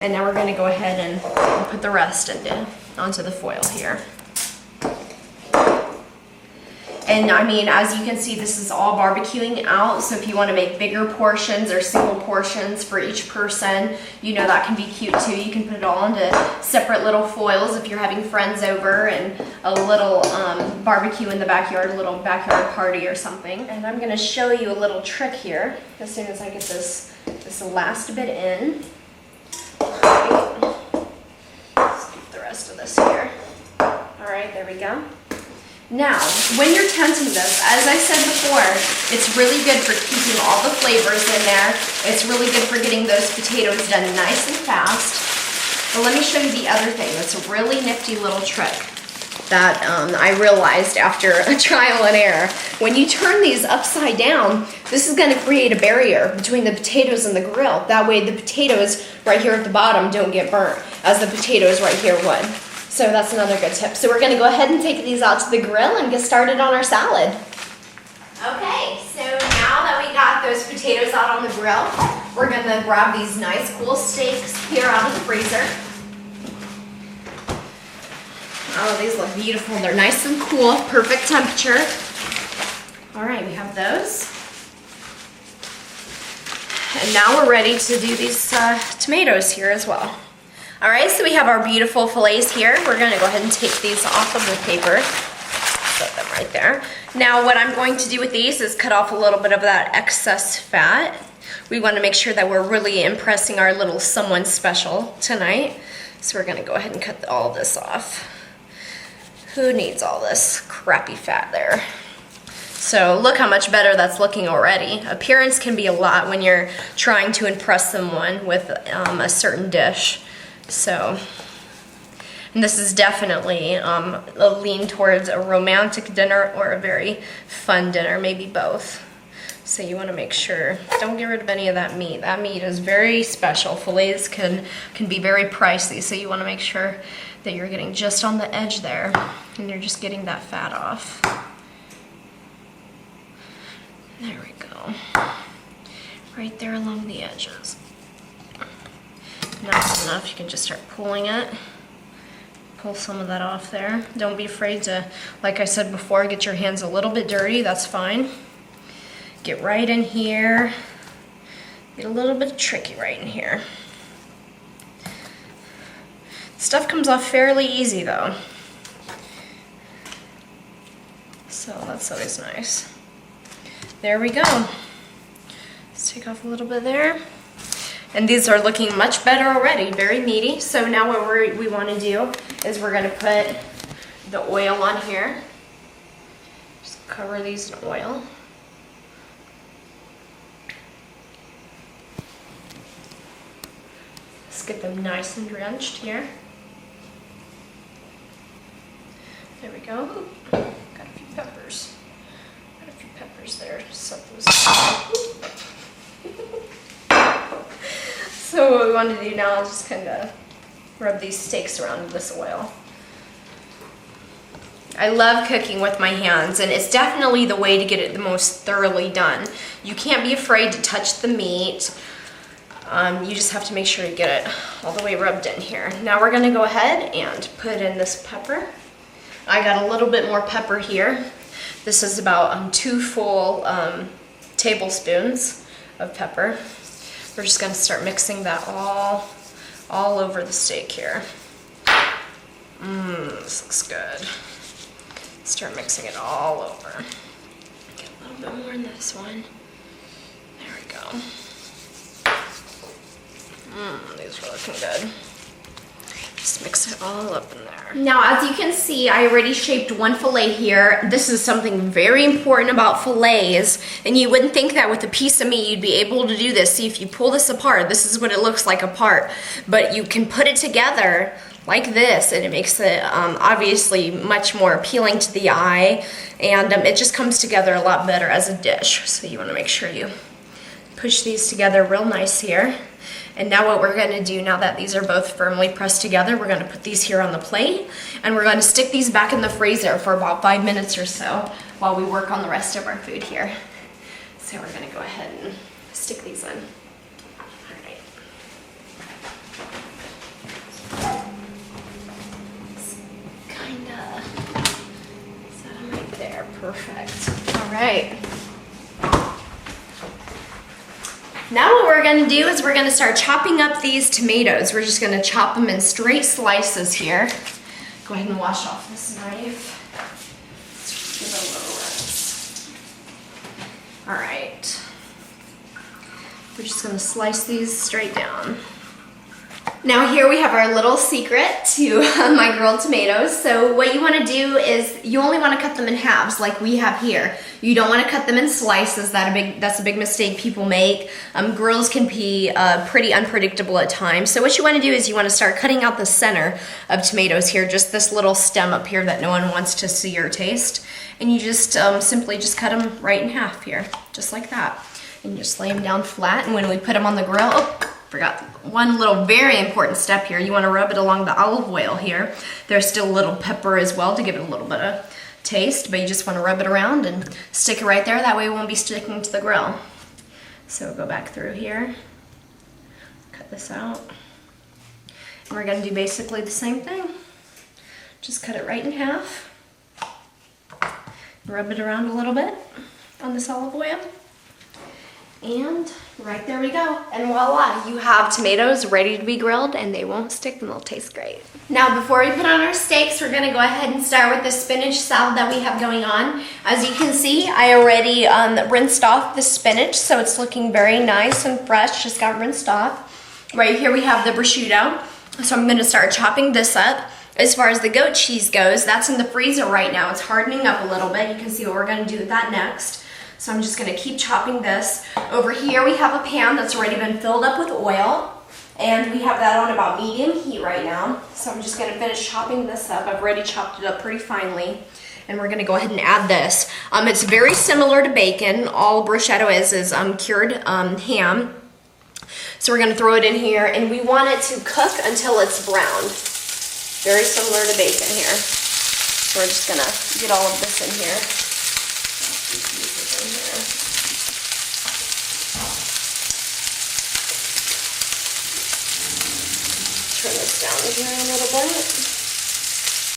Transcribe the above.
And now we're going to go ahead and put the rest onto the foil here. And I mean, as you can see, this is all barbecuing out. So if you want to make bigger portions or single portions for each person, you know, that can be cute too. You can put it all into separate little foils if you're having friends over and a little barbecue in the backyard, a little backyard party or something. And I'm going to show you a little trick here as soon as I get this last bit in. Scoop the rest of this here. All right, there we go. Now, when you're tenting this, as I said before, it's really good for keeping all the flavors in there. It's really good for getting those potatoes done nice and fast. But let me show you the other thing. It's a really nifty little trick that I realized after a trial and error. When you turn these upside down, this is going to create a barrier between the potatoes and the grill. That way the potatoes right here at the bottom don't get burnt, as the potatoes right here would. So that's another good tip. So we're going to go ahead and take these out to the grill and get started on our salad. Okay, so now that we got those potatoes out on the grill, we're going to grab these nice cool steaks here out of the freezer. Oh, these look beautiful. They're nice and cool, perfect temperature. All right, we have those. And now we're ready to do these tomatoes here as well. All right, so we have our beautiful fillets here. We're gonna go ahead and take these off of the paper. Set them right there. Now what I'm going to do with these is cut off a little bit of that excess fat. We wanna make sure that we're really impressing our little someone special tonight. So we're gonna go ahead and cut all this off. Who needs all this crappy fat there? So look how much better that's looking already. Appearance can be a lot when you're trying to impress someone with a certain dish. So, and this is definitely a lean towards a romantic dinner or a very fun dinner, maybe both. So you want to make sure, don't get rid of any of that meat. That meat is very special. Fillets can be very pricey, so you want to make sure that you're getting just on the edge there and you're just getting that fat off. There we go. Right there along the edges. That's enough. You can just start pulling it. Pull some of that off there. Don't be afraid to, like I said before, get your hands a little bit dirty. That's fine. Get right in here. Get a little bit tricky right in here. Stuff comes off fairly easy though. So that's always nice. There we go. Let's take off a little bit there. And these are looking much better already, very meaty. So now what we want to do is we're going to put the oil on here. Just cover these in oil. Let's get them nice and drenched here. There we go. Ooh, got a few peppers. Got a few peppers there. Just set those. So what we want to do now is just kind of rub these steaks around in this oil. I love cooking with my hands, and it's definitely the way to get it the most thoroughly done. You can't be afraid to touch the meat. You just have to make sure you get it all the way rubbed in here. Now we're going to go ahead and put in this pepper. I got a little bit more pepper here. This is about 2 full tablespoons of pepper. We're just going to start mixing that all over the steak here. This looks good. Start mixing it all over. Get a little bit more in this one. There we go. These are looking good. Just mix it all up in there. Now, as you can see, I already shaped one fillet here. This is something very important about fillets, and you wouldn't think that with a piece of meat you'd be able to do this. See, if you pull this apart, this is what it looks like apart, but you can put it together like this, and it makes it obviously much more appealing to the eye, and it just comes together a lot better as a dish. So you want to make sure you push these together real nice here. And now what we're going to do, now that these are both firmly pressed together, we're going to put these here on the plate, and we're going to stick these back in the freezer for about 5 minutes or so while we work on the rest of our food here. So we're going to go ahead and stick these in. All right. Perfect. All right. Now what we're gonna do is we're gonna start chopping up these tomatoes. We're just gonna chop them in straight slices here. Go ahead and wash off this knife. Give it a little rinse. All right. We're just gonna slice these straight down. Now here we have our little secret to my grilled tomatoes. So what you want to do is you only want to cut them in halves like we have here. You don't want to cut them in slices. That's a big mistake people make. Grills can be pretty unpredictable at times. So what you want to do is you want to start cutting out the center of tomatoes here, just this little stem up here that no one wants to see or taste. And you just simply just cut them right in half here, just like that. And just lay them down flat. And when we put them on the grill, oh, forgot one little very important step here. You want to rub it along the olive oil here. There's still a little pepper as well to give it a little bit of taste, but you just want to rub it around and stick it right there. That way it won't be sticking to the grill. So go back through here, cut this out. And we're going to do basically the same thing. Just cut it right in half. Rub it around a little bit on this olive oil. And right there we go. And voila, you have tomatoes ready to be grilled and they won't stick and they'll taste great. Now before we put on our steaks, we're gonna go ahead and start with the spinach salad that we have going on. As you can see, I already rinsed off the spinach, so it's looking very nice and fresh, just got rinsed off. Right here we have the prosciutto. So I'm gonna start chopping this up. As far as the goat cheese goes, that's in the freezer right now. It's hardening up a little bit. You can see what we're gonna do with that next. So I'm just gonna keep chopping this. Over here we have a pan that's already been filled up with oil, and we have that on about medium heat right now. So I'm just gonna finish chopping this up. I've already chopped it up pretty finely, and we're gonna go ahead and add this. It's very similar to bacon. All bruschetta is cured ham. So we're gonna throw it in here, and we want it to cook until it's browned. Very similar to bacon here. So we're just gonna get all of this in here. Turn this down here a little bit.